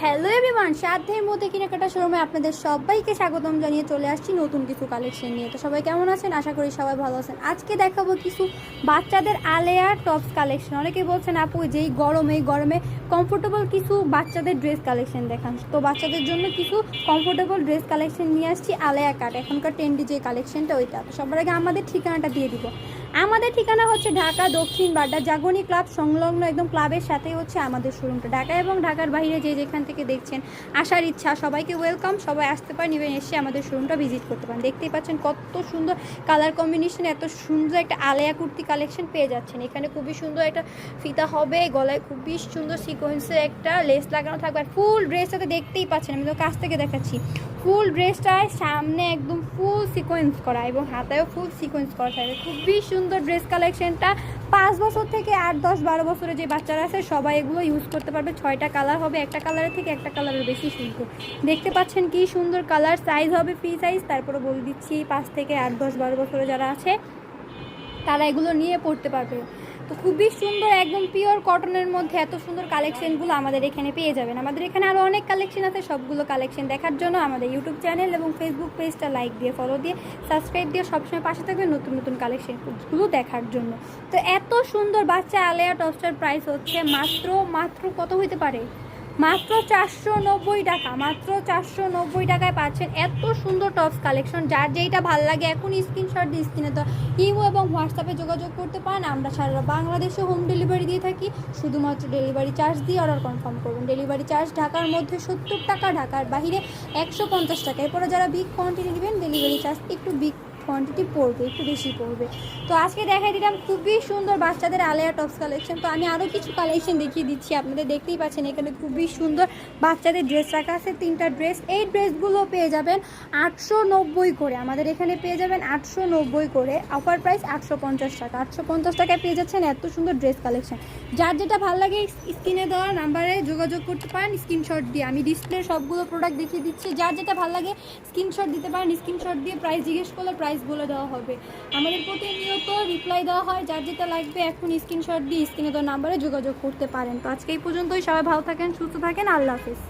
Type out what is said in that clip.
Hello everyone, সাধ্যের মধ্যে কেনাকাটা শোরুমে আপনাদের সবাইকে স্বাগতম জানিয়ে চলে আসছি নতুন কিছু কালেকশন নিয়ে। তো সবাই কেমন আছেন? আশা করি সবাই ভালো আছেন। আজকে দেখাবো কিছু বাচ্চাদের আলেয়া টপস কালেকশন। অনেকে বলছেন আপু যেই গরমে কমফোর্টেবল কিছু বাচ্চাদের ড্রেস কালেকশন দেখান। তো বাচ্চাদের জন্য কিছু কমফোর্টেবল ড্রেস কালেকশন নিয়ে আসছি আলেয়া কাট। এখনকার ট্রেন্ডি যে কালেকশনটা ওইটা। তো সবার আগে আমাদের ঠিকানাটা দিয়ে দিব। আমাদের ঠিকানা হচ্ছে ঢাকা দক্ষিণ বাড্ডা জাগরণী ক্লাব সংলগ্ন একদম ক্লাবের সাথেই হচ্ছে আমাদের শোরুমটা। ঢাকা এবং ঢাকার বাইরে যে যেখান থেকে দেখছেন আসার ইচ্ছা সবাইকে ওয়েলকাম। সবাই আসতে পারেন, ইভেন এসে আমাদের শোরুমটা ভিজিট করতে পারেন। দেখতেই পাচ্ছেন কত সুন্দর কালার কম্বিনেশন, এত সুন্দর একটা আলেয়া কুর্তি কালেকশন পেয়ে যাচ্ছেন। এখানে খুবই সুন্দর একটা ফিতা হবে, গলায় খুবই সুন্দর সিকোয়েন্সের একটা লেস লাগানো থাকবে। আর ফুল ড্রেসটাতে দেখতেই পাচ্ছেন, আমি তো কাছ থেকে দেখাচ্ছি, ফুল ড্রেসটায় সামনে একদম ফুল সিকোয়েন্স করা এবং হাতায়ও ফুল সিকোয়েন্স করা থাকবে। খুবই সুন্দর ড্রেস কালেকশনটা। 5 বছর থেকে 8, 10, 12 বছরের যে বাচ্চারা আছে সবাই এগুলো ইউজ করতে পারবে। 6টা কালার হবে, একটা কালারের থেকে একটা কালারের বেশি সুন্দর। দেখতে পাচ্ছেন কি সুন্দর কালার। সাইজ হবে ফ্রি সাইজ। তারপরে বলে দিচ্ছি 5 থেকে 8, 10, 12 বছরে যারা আছে তারা এগুলো নিয়ে পড়তে পারবে। তো খুবই সুন্দর, একদম পিওর কটনের মধ্যে এত সুন্দর কালেকশনগুলো আমাদের এখানে পেয়ে যাবেন। আমাদের এখানে আরও অনেক কালেকশন আছে। সবগুলো কালেকশন দেখার জন্য আমাদের ইউটিউব চ্যানেল এবং ফেসবুক পেজটা লাইক দিয়ে, ফলো দিয়ে, সাবস্ক্রাইব দিয়ে সবসময় পাশে থাকবে নতুন নতুন কালেকশনগুলো দেখার জন্য। তো এত সুন্দর বাচ্চা আলেয়া টপসটার প্রাইস হচ্ছে মাত্র কত হইতে পারে? মাত্র 490 টাকা। মাত্র 490 টাকায় পাচ্ছেন এত সুন্দর টপস কালেকশন। যার যেইটা ভালো লাগে এখন স্ক্রিনশট দিয়ে স্ক্রিনে তো ইমো এবং হোয়াটসঅ্যাপে যোগাযোগ করতে পারেন। আমরা সারা বাংলাদেশে হোম ডেলিভারি দিয়ে থাকি। শুধুমাত্র ডেলিভারি চার্জ দিয়ে অর্ডার কনফার্ম করবেন। ডেলিভারি চার্জ ঢাকার মধ্যে 70 টাকা, ঢাকার বাইরে 150 টাকা। এরপরে যারা বিগ কোয়ান্টিটি নেবেন ডেলিভারি চার্জ একটু বিগ কোয়ান্টিটি পড়বে, একটু বেশি পড়বে। তো আজকে দেখাই দিলাম খুবই সুন্দর বাচ্চাদের আলেয়া টপস কালেকশন। তো আমি আরও কিছু কালেকশন দেখিয়ে দিচ্ছি। আপনাদের দেখতেই পাচ্ছেন এখানে খুবই সুন্দর বাচ্চাদের ড্রেস রাখা আছে, 3টা ড্রেস। এই ড্রেসগুলো পেয়ে যাবেন 890 করে। আমাদের এখানে পেয়ে যাবেন 890 করে। অফার প্রাইস 850 টাকা। 850 টাকায় পেয়ে যাচ্ছেন এত সুন্দর ড্রেস কালেকশন। যার যেটা ভালো লাগে স্ক্রিনে দেওয়া নাম্বারে যোগাযোগ করতে পারেন স্ক্রিনশট দিয়ে। আমি ডিসপ্লে সবগুলো প্রোডাক্ট দেখিয়ে দিচ্ছি। যার যেটা ভালো লাগে স্ক্রিনশট দিতে পারেন। স্ক্রিনশট দিয়ে প্রাইস জিজ্ঞেস করলে প্রাইস বলে দেওয়া হবে। আমাদের প্রতিনিয়ত রিপ্লাই দেওয়া হয়। যার যেটা লাগবে এখন স্ক্রিনশট দিয়ে স্ক্রিনে দেওয়া নাম্বারে যোগাযোগ করতে পারেন। তো আজকে এই পর্যন্তই। সবাই ভালো থাকেন, সুস্থ থাকেন। আল্লাহ হাফেজ।